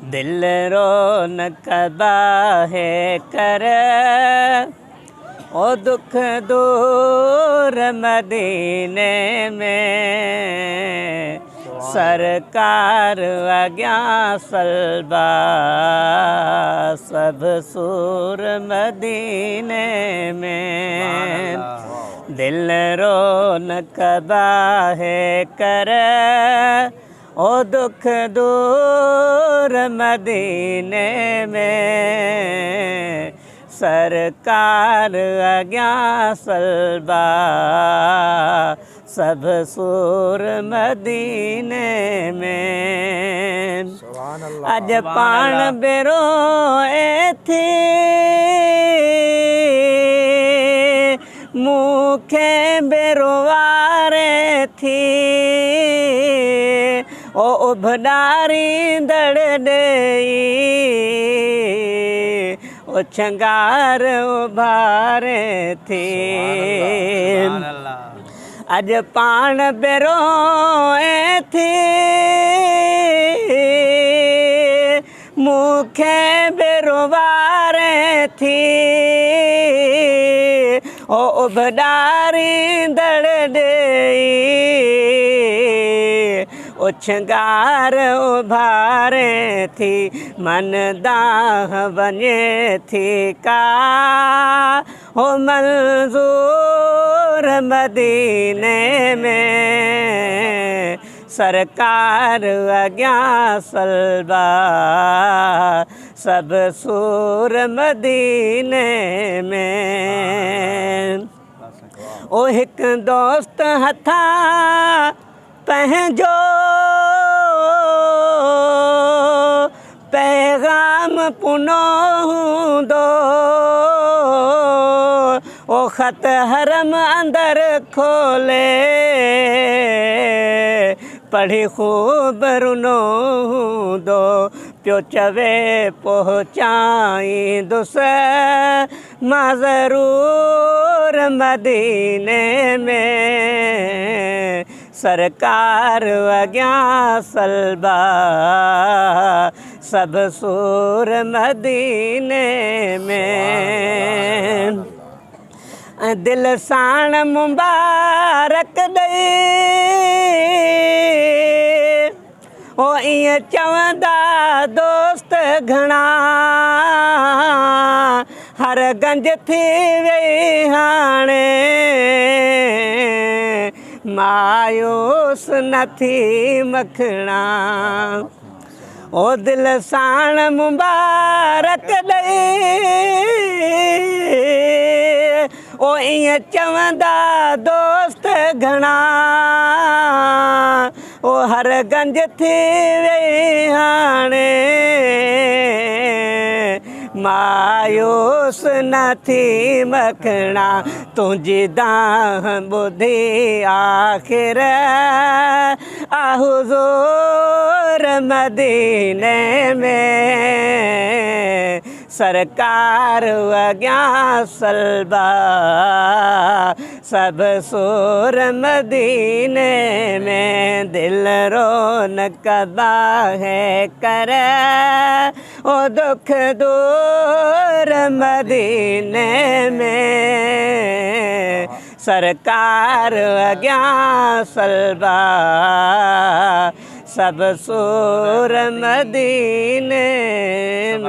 दिल रौनक बाहे कर ओ दुख दूर मदीने में सरकार अग्या सलबा सब सूर मदीने में दिल रौनक बाहे कर ओ दुख दूर मदीने में सरकार अग्या सलबा सब सूर मदीने में अज पान बेरो थी मुखे बेरोवारे थी ओ उभडारी दड़ देई ओ चंगार उभारे थी अज पान बेरो थी मुखे बेरोवारे थी ओ उभडारी दड़ देई ओ चंगार उभारे थी मन दाह वञे थी का हो मंजूर मदीने में सरकार अग्या सलबा सब सूर मदीने में ओ हिक दोस्त हथा पंहिंजो पैगाम पुनो हूंदो ओ ख़त हरम अंदर खोले पढ़ी खूब रुनो हूंदो पियो चवे पहुचाईंदुसि मां ज़रूर मदीने में सरकार अग्या सलबा सब सूर मदीने में दिल साण मुबारक दई ओ इं चवंदा दोस्त घणा हर गंज थी वई हाणे मायूस न थी मखणा ओ दिल साण मुबारक दई ओ इं चवंदा दोस्त घणा ओ हर गंज थी वई हाणे मायूस न थी मखणा तुंहिंजी दाह ॿुधी आख़िर आ हुज़ूर मदीने में सरकार अग्या सलबा सब सूर मदीने में दिल रौनक बाहे कर ओ दुख दूर मदीने में सरकार अग्या सलबा सब सूर मदीने में।